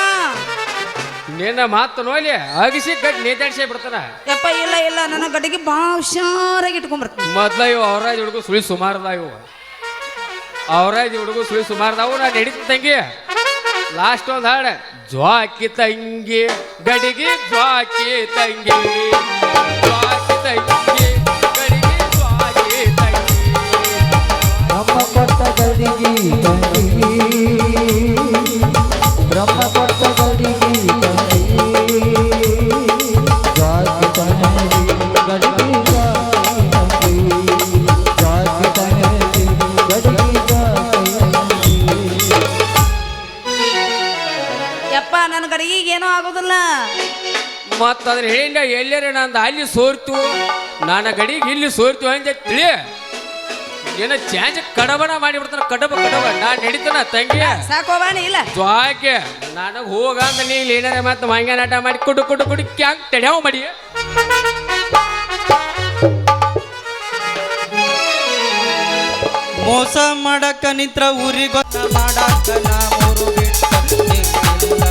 ನಿನ್ನ ಮಾತು ನೋಡಿ ಅಗಿಸಿ ಕಟ್ಟಿ ನೇತಾಡ್ಸೇ ಬಿಡ್ತಾನ ಯಪ್ಪ ಇಲ್ಲ ನನ್ನ ಗಡಿಗೆ ಭಾಳ ಹುಷಾರಾಗಿ ಇಟ್ಕೊಂಡ್ಬರ್ತೀನಿ ಮೊದ್ಲ ಇವು ಅವರಾಜ್ ಹುಡುಗು ಸುಳಿ ಸುಮಾರದ ಇವು ಅವರಾಜ್ ಹುಡುಗು ಸುಳಿ ಸುಮಾರದಾವು ನಾನು ಹಿಡಿತ ತಂಗಿ ಲಾಸ್ಟ್ ಒಂದು ಹಾಡು ಜ್ವಾಕಿ ತಂಗಿ ಗಡಿಗೆ ಜ್ವಾಕಿ ತಂಗಿ ಜ್ವಾಕಿ ತಂಗಿ ಗಡಿಗೆ ಜ್ವಾಕಿ ತಂಗಿ ನಮ್ಮ ಕೊಟ್ಟ ಗಡಿಗೆ ತಂಗಿ ಬ್ರಹ್ಮ ಕೊಟ್ಟ ಗಡಿಗೆ ತಂಗಿ ಜಾತಿ ತಂಗಿ ಗಡಿಗೆ ಜಾತಿ ತಂಗಿ ಜಾತಿ ತಂಗಿ ಗಡಿಗೆ ಜಾತಿ ಗಡಿಗೆ ಏನೂ ಆಗೋದಿಲ್ಲ. ಮತ್ತು ಅದನ್ನ ಹೇಳಿಂದ ಎಲ್ಲೇರೆ ನಂದು ಅಲ್ಲಿ ಸೋರ್ತು ನನ್ನ ಗಡಿಗೆ ಇಲ್ಲಿ ಸೋರ್ತು ಅಂತ ತಿಳಿ ಏನೋ ಚಾಂಜ್ ಕಡಬಣ ಮಾಡಿಬಿಡ್ತಾನ. ಕಡಬ ನಾನು ನಡೀತಾನ ತಂಗಿ ಸಾಕೋಬಾಣಿ ಇಲ್ಲ ಜ್ವಾಕೆ ನನಗೆ ಹೋಗ ಅಂತ ನೀ ಇಲ್ಲಿ ಏನಾರ ಮತ್ತೆ ಮಂಗ ನಾಟ ಮಾಡಿ ಕುಡು ಕ್ಯಾಂಗ್ ತಡ್ಯಾವ ಮಾಡಿ. ಮೋಸ ಮಾಡಕ ನಿಂತ್ರ ಊರಿಗೆ ಗೊತ್ತ ಮಾಡಾಕ ನಾ ಮೂರು ಬಿಟ್ಟ ನಿಂತಿಲ್ಲ.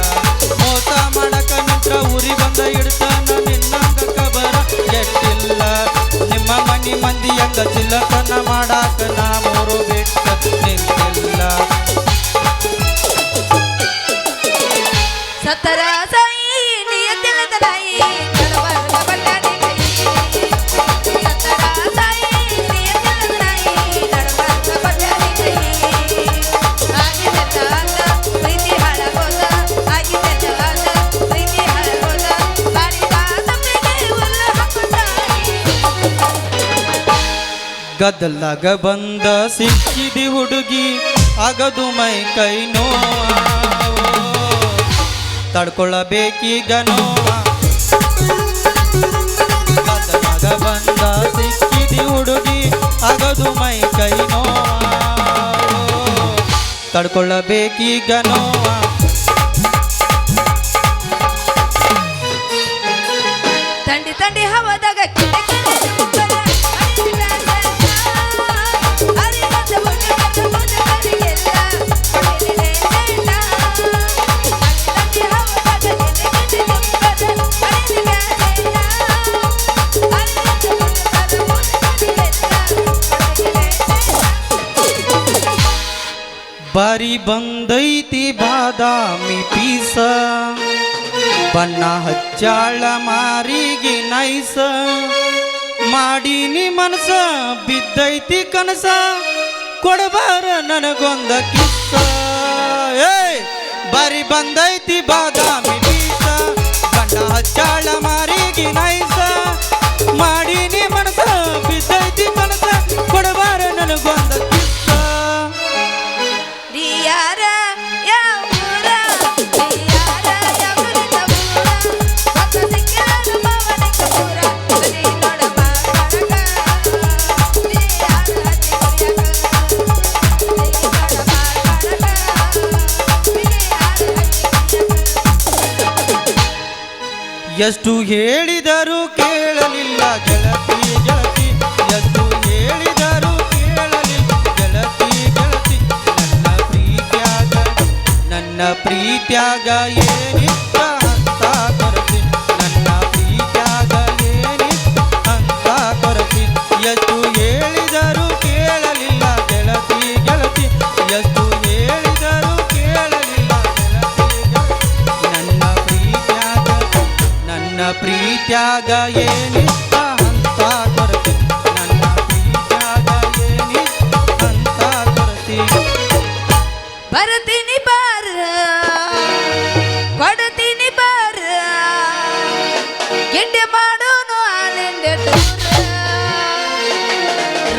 ಮೋಸ ಮಾಡಕ ನಿಂತ್ರ ಊರಿಗೆ ಬಂದ ಇಡ್ತಾನ ನಿನ್ನಂಗ ಕಬರ ಎಟ್ಟಿಲ್ಲ. ನಿಮ್ಮ ಮನಿ ಮಂದಿ ಹಂಗ ಚಿಲ್ಲತನ ಮಾಡಾಕ ನಾ ಮೂರು ಬಿಟ್ಟ ನಿಂತಿಲ್ಲ. ಸತ್ತರ ಸಾಯಿ ನಿಯತಿಲ್ಲ ತಲಾಯಿ ಕಡಬರ್ಗ ಬಲ್ಲಾಡಿ ಕೈ. ಸತ್ತರ ಸಾಯಿ ನಿಯತಿಲ್ಲ ತಲಾಯಿ ಕಡಬರ್ಗ ಬಲ್ಲಾಡಿ ಕೈ. ಆಗಿದೆ ತಾತ ಪ್ರೀತಿ ಹಾಳಾಗೋದ, ಆಗಿದೆ ತಾತ ಪ್ರೀತಿ ಹಾಳಾಗೋದ, ಬಾಡಿದ ತಪ್ಪಿಗೆ ಹುಲ್ಲು ಹಾಕುತ್ತಾಯಿ. ಗದ್ದಲಾಗ ಬಂದ ಸಿಕ್ಕಿದಿ ಹುಡುಗಿ ಆಗದು ಮೈ ಕೈ ನೋವ. ತಡ್ಕೊಳ್ಳಬೇಕೀಗ ನೋವ. ಗದ್ದಲಾಗ ಬಂದ ಸಿಕ್ಕಿದಿ ಹುಡುಗಿ ಆಗದು ಮೈ ಕೈ ನೋವ. ತಡ್ಕೊಳ್ಳಬೇಕೀಗ ನೋವ. ತಂಡಿ ತಂಡಿ ಹವದಾಗ ಕಿಟಕಿನ ಮುಖದ ಅರಿವಿನ ಸಣ್ಣ. ಅರಿವದ ಮುಖದ ಹೊಡೆದಿದೆ ಸಣ್ಣ. ತಂಡಿ ಹವದಾಗ ಕಿಟಕಿನ ಮುಖದ ಅರಿವಿನ ಸಣ್ಣ. ಅರಿವದ ಮುಖದ ಬಾರಿ ಬಂದೈತಿ ಬಾದಾಮಿ ಪೀಸ. ಬಣ್ಣ ಹಚ್ಚಾಳ ಮಾರಿಗೆ ನೈಸ. ಮಾಡೀನಿ ಮನಸ ಬಿದ್ದೈತಿ ಕನಸ. ಕೊಡಬಾರ ನನಗೊಂದ ಕಿಸ್ಸ. ಏಯ್ ಬಾರಿ ಬಂದೈತಿ ಬಾದಾಮಿ ಪೀಸ. ಬಣ್ಣ ಹಚ್ಚಾಳ ಮಾರಿಗೆ ನೈಸ. ಮಾಡೀನಿ ಮನಸ ಬಿದ್ದೈತಿ ಕನಸ. ಕೊಡಬಾರ ನನಗೊಂದ ಕಿಸ್ಸ. ಯಾರ ಯಾವ ಊರ ಯಾರ ಯಾವ ಊರ ಸತ್ತ ಸಿಕ್ಕಿದ ಪವನಿಕ ಪೂರ ಬಲಿ ನೋಡ ಮಾರಕ ಯಾರ ಹತ್ತಿ ಕುರಿಯಕ ನೋಡ ಮಾರಕ ಯಾರ ಹತ್ತಿ ಎಷ್ಟು ಹೇಳಿದರೂ ಕೇಳಲಿಲ್ಲ ಗೆಳತಿ ಗೆಳತಿ. ಎಷ್ಟು ಹೇಳಿದರೂ ಕೇಳಲಿಲ್ಲ ಗೆಳತಿ ಗೆಳತಿ. ನನ್ನ ಪ್ರೀತ್ಯಾಗ ಏನಿತ್ತ ಅಂತ ಕೊರತಿ. ನನ್ನ ಪ್ರೀತ್ಯಾಗ ಏನಿತ್ತ ಅಂತ ಕೊರತಿ. ಎಷ್ಟು ಹೇಳಿದರೂ ಕೇಳಲಿಲ್ಲ ಗೆಳತಿ ಗೆಳತಿ. ಎಷ್ಟು ಹೇಳಿದರೂ ಕೇಳಲಿಲ್ಲ ಗೆಳತಿ ಗೆಳತಿ. ನನ್ನ ಪ್ರೀತ್ಯಾಗ ಏನಿತ್ತ ಅಂತ ಕೊರತಿ. ನನ್ನ ಪ್ರೀತ್ಯಾಗ ಏನಿತ್ತ ಅಂತ ಕೊರತಿ. ಬರ್ತೀನಿ ಬಾರ ಕೊಡ್ತೀನಿ ಬಾರ ಗಿಡ್ಡೆ ಮಾಡೋನು ಆಲಿಂಡೆ ಟೂರ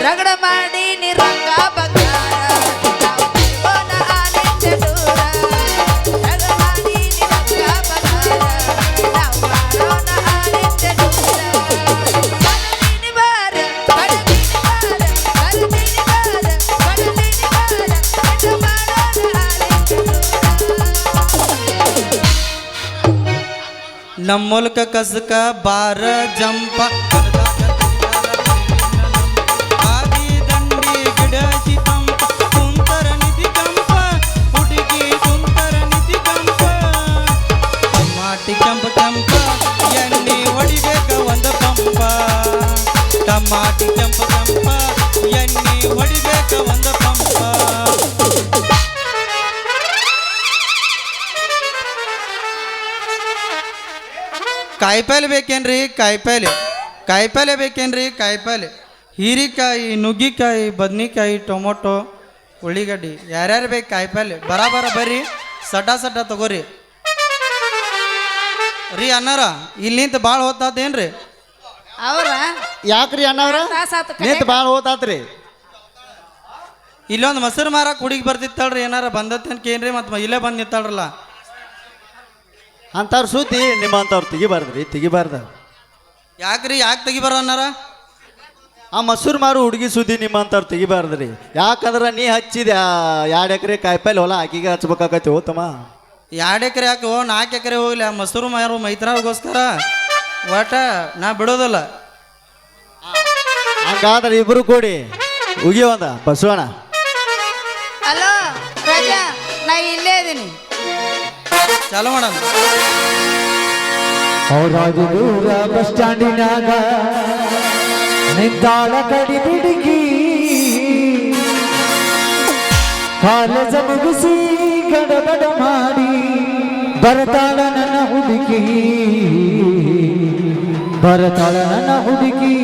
ರಗಡ ಮಾಡಿ ನಿರಂಗ ಬಂಗಾರ ನಾವು ತಿರುಗೋಣ ಆಲಿಂಡೆ ಟೂರ ರಗಡ ಮಾಡಿ ನಿರಂಗ ಬಂಗಾರ ನಾವು ಮಾಡೋಣ ಆಲಿಂಡೆ ಟೂರ. ಬರ್ತೀನಿ ಬಾರ ಕೊಡ್ತೀನಿ ಬಾರ ಬರ್ತೀನಿ ಬಾರ ಕೊಡ್ತೀನಿ ಬಾರ ಗಿಡ್ಡೆ ಮಾಡೋನು ಆಲಿಂಡೆ ನಮ್ಮ ಮೂಲಕ ಕಸಕ ಬಾರ ಜಂಪ. ಆದಿ ದಂಡಿ ಗಿಡಸಿ ತಂಪ. ಸುಂದರ ನಿಧಿ ಕಂಪ ಹುಡುಗಿ ಸುಂದರ ನಿಧಿ ಕಂಪ. ಟಮಾಟಿ ಕೆಂಪ ಕೆಂಪ ಎಣ್ಣೆ ಹೊಡಿಬೇಕ ಒಂದ ಪಂಪ. ಟಮಾಟಿ ಕೆಂಪ ಕೆಂಪ ಎಣ್ಣೆ ಹೊಡಿಬೇಕ ಒಂದ ಪಂಪ. ಕಾಯಿಪಲ್ಲೆ ಬೇಕೇನ್ರಿ ಕಾಯಿಪಲ್ಲೆ ಬೇಕೇನ್ರಿ ಕಾಯಿಪಲ್ಲೆ. ಹೀರಿಕಾಯಿ ನುಗ್ಗಿಕಾಯಿ ಬದ್ನಿಕಾಯಿ ಟೊಮೊಟೊ ಉಳ್ಳಿಗಡ್ಡಿ ಯಾರ್ಯಾರು ಬೇಕು ಕಾಯಿಪಲ್ಲೆ ಬರಾಬರ ಬರ್ರಿ. ಸಟ ತಗೋರಿ ರೀ ಅನ್ನಾರ. ಇಲ್ಲಿ ನಿಂತು ಭಾಳ ಹೊತ್ತಾತೇನ್ರಿ? ಅವ್ರ ಯಾಕ್ರಿ ಅಣ್ಣವ್ರ ತಾಸಾತು ನಿಂತು ಭಾಳ ಹೊತ್ತಾತ್ರಿ? ಇಲ್ಲೊಂದು ಮೊಸರು ಮಾರಕ್ಕೆ ಹುಡುಗಿ ಬರ್ತಿತ್ತಾಳ್ರಿ. ಏನಾರ ಬಂದತ್ತೆ ಅಂತ ಕೇನ್ರಿ ಮತ್ತೆ ಇಲ್ಲೇ ಬಂದು ನಿಂತಾಳ್ರಲ್ಲ. ಅಂಥವ್ರ ಸುದ್ದಿ ನಿಮ್ಮಂಥವ್ರು ತೆಗಿಬಾರ್ದು ಯಾಕ್ರಿ ಯಾಕೆ ತೆಗಿಬಾರ ಅನ್ನಾರ? ಆ ಮಸೂರು ಮಾರು ಹುಡುಗಿ ಸುದ್ದಿ ನಿಮ್ಮಂಥವ್ರು ತೆಗಿಬಾರ್ದ್ರಿ. ಯಾಕಂದ್ರೆ ನೀ ಹಚ್ಚಿದ 2 ಎಕರೆ ಕಾಯಿಪಲ್ಲೆ ಹೊಲ ಆಕಿಗೆ ಹಚ್ಬೇಕಾಕತಿ ಹೋತಮ್ಮ. 2 ಎಕರೆ ಯಾಕೆ 4 ಎಕರೆ ಹೋಗ್ಲಿ, ಆ ಮಸೂರು ಮಾರು ಮೈತ್ರಾಗೋಸ್ಕರ ಒಟ್ಟ ನಾ ಬಿಡೋದಲ್ಲ. ಹಂಗಾದ್ರೆ ಇಬ್ರು ಕೂಡಿ ಉಗಿಯೋದ ಬಸವಣ್ಣ. ಹಲೋ ರಾಜಾ, ನಾ ಇಲ್ಲೇ ಇದೀನಿ. ಚಾಲು ಮಾಡೋಣ. ಔರಾದೂರ ಬಸ್ ಸ್ಟ್ಯಾಂಡಿನಾಗ ನಿಂತಾಳ ಕಡಿ ಬಿಡುಗಿ, ಕಾಲೇಜ ಮುಗಿಸಿ ಗಡಬಡ ಮಾಡಿ ಬರ್ತಾಳ ನನ್ನ ಹುಡುಗಿ, ಬರ್ತಾಳ ನನ್ನ ಹುಡುಗಿ.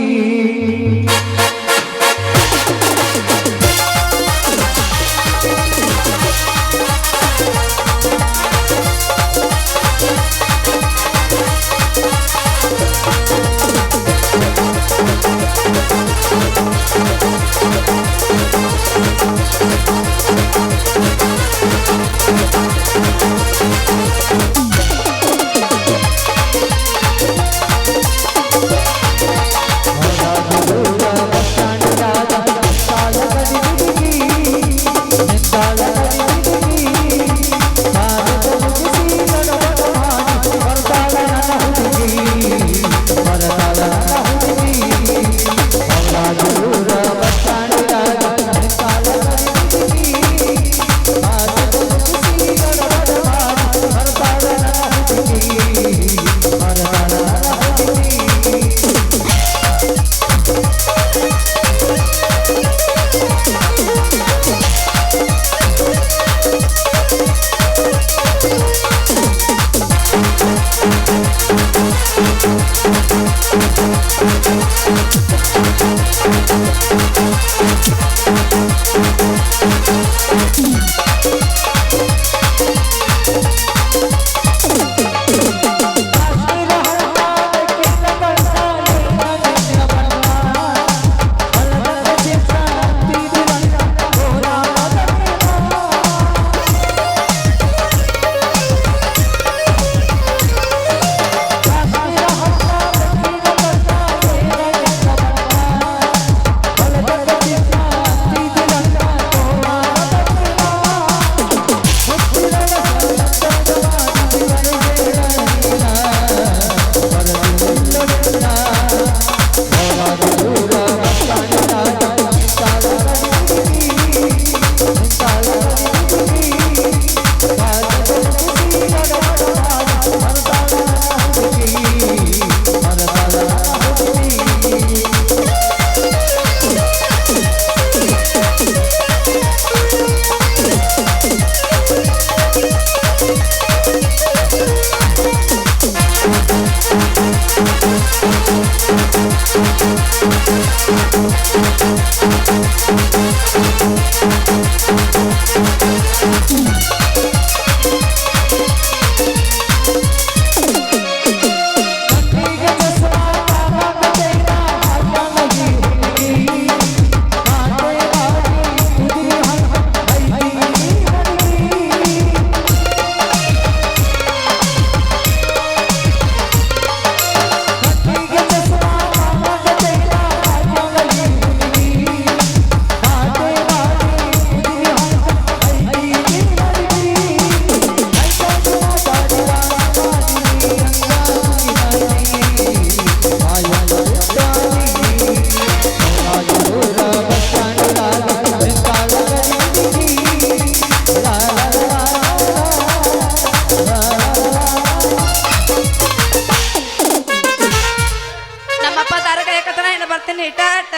ಬರ್ತೀನಿ ಟಾಟ.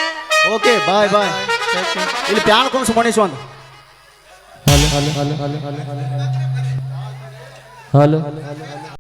ಓಕೆ ಬಾಯ್ ಬಾಯ್. ಇಲ್ಲಿ ಪ್ಯಾನ್ ಕೊಂಡು ಮಣೇಶ್ ಒಂದು hello hello hello hello hello hello